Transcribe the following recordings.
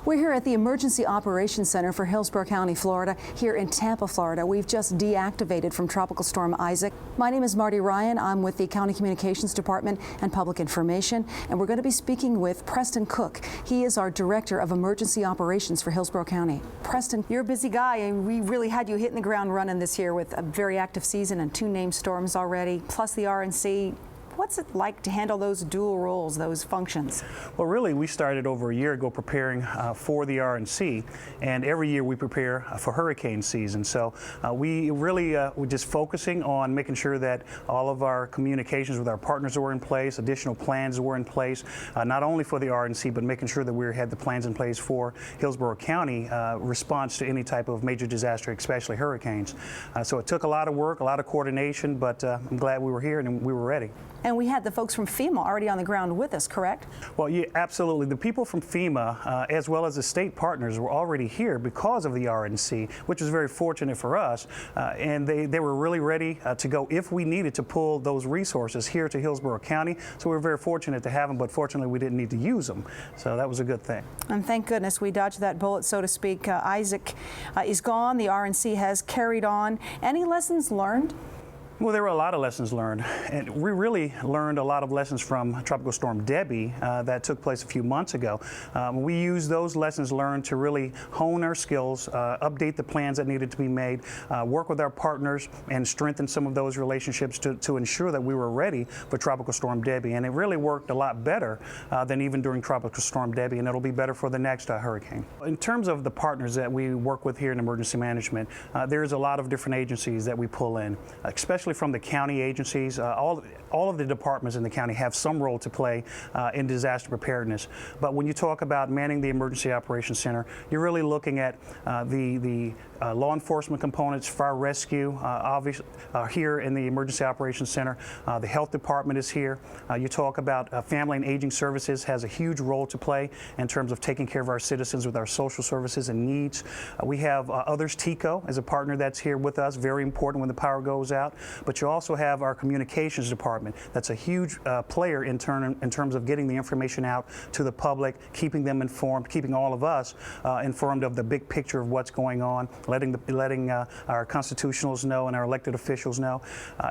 We're here at the Emergency Operations Center for Hillsborough County, Florida, here in Tampa, Florida. We've just deactivated from Tropical Storm Isaac. My name is Marty Ryan. I'm with the County Communications Department and Public Information, and we're going to be speaking with Preston Cook. He is our Director of Emergency Operations for Hillsborough County. Preston, you're a busy guy, and we really had you hitting the ground running this year with a very active season and 2 named storms already, plus the RNC. What's it like to handle those dual roles, those functions? Well, really, we started over a year ago preparing for the RNC, and every year we prepare for hurricane season. So we really we're just focusing on making sure that all of our communications with our partners were in place, additional plans were in place, not only for the RNC, but making sure that we had the plans in place for Hillsborough County response to any type of major disaster, especially hurricanes. So it took a lot of work, a lot of coordination, but I'm glad we were here and we were ready. And we had the folks from FEMA already on the ground with us, correct? Well, yeah, absolutely. The people from FEMA, as well as the state partners, were already here because of the RNC, which was very fortunate for us. And they were really ready to go if we needed to pull those resources here to Hillsborough County. So we were very fortunate to have them, but fortunately we didn't need to use them. So that was a good thing. And thank goodness we dodged that bullet, so to speak. Isaac is gone. The RNC has carried on. Any lessons learned? Well, there were a lot of lessons learned, and we really learned a lot of lessons from Tropical Storm Debbie that took place a few months ago. We used those lessons learned to really hone our skills, update the plans that needed to be made, work with our partners, and strengthen some of those relationships to ensure that we were ready for Tropical Storm Debbie. And it really worked a lot better than even during Tropical Storm Debbie, and it'll be better for the next hurricane. In terms of the partners that we work with here in emergency management, there's a lot of different agencies that we pull in, especially from the county agencies. All of the departments in the county have some role to play in disaster preparedness. But when you talk about manning the Emergency Operations Center, you're really looking at the law enforcement components, fire rescue, obviously here in the Emergency Operations Center. The health department is here. You talk about family and aging services has a huge role to play in terms of taking care of our citizens with our social services and needs. We have others, TICO as a partner that's here with us, very important when the power goes out. But you also have our communications department. That's a huge player in terms of getting the information out to the public, keeping them informed, keeping all of us informed of the big picture of what's going on, letting our constitutionals know and our elected officials know.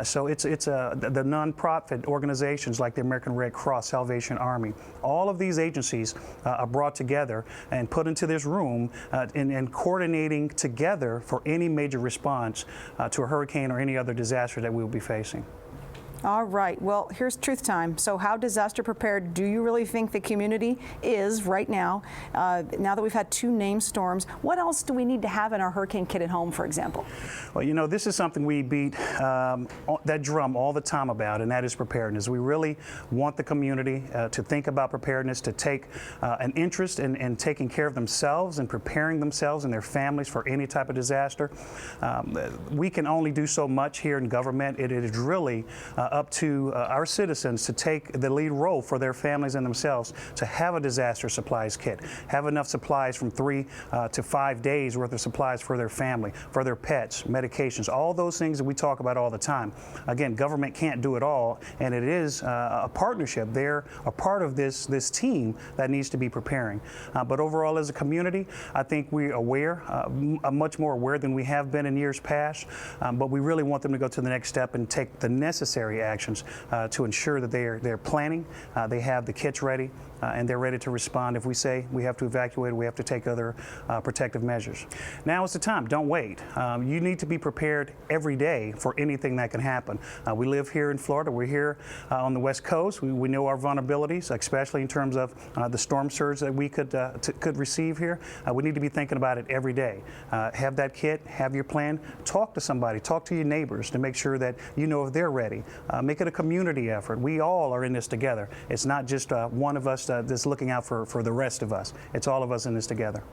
So it's the nonprofit organizations like the American Red Cross, Salvation Army. All of these agencies are brought together and put into this room and coordinating together for any major response to a hurricane or any other disaster that we will be facing. All right, well, here's truth time. So how disaster prepared do you really think the community is right now, now that we've had 2 named storms? What else do we need to have in our hurricane kit at home, for example? Well, you know, this is something we beat that drum all the time about, and that is preparedness. We really want the community to think about preparedness, to take an interest in taking care of themselves and preparing themselves and their families for any type of disaster. We can only do so much here in government. It is really up to our citizens to take the lead role for their families and themselves, to have a disaster supplies kit, have enough supplies from 3 to 5 days worth of supplies for their family, for their pets, medications, all those things that we talk about all the time. Again, government can't do it all, and it is a partnership. They're a part of this team that needs to be preparing. But overall, as a community, I think we're aware, much more aware than we have been in years past, but we really want them to go to the next step and take the necessary actions to ensure that they're planning, they have the kits ready, and they're ready to respond. If we say we have to evacuate, we have to take other protective measures. Now is the time. Don't wait. You need to be prepared every day for anything that can happen. We live here in Florida. We're here on the West Coast. We know our vulnerabilities, especially in terms of the storm surge that we could receive here. We need to be thinking about it every day. Have that kit, have your plan, talk to somebody, talk to your neighbors to make sure that you know if they're ready. Make it a community effort. We all are in this together. It's not just one of us that's looking out for the rest of us. It's all of us in this together.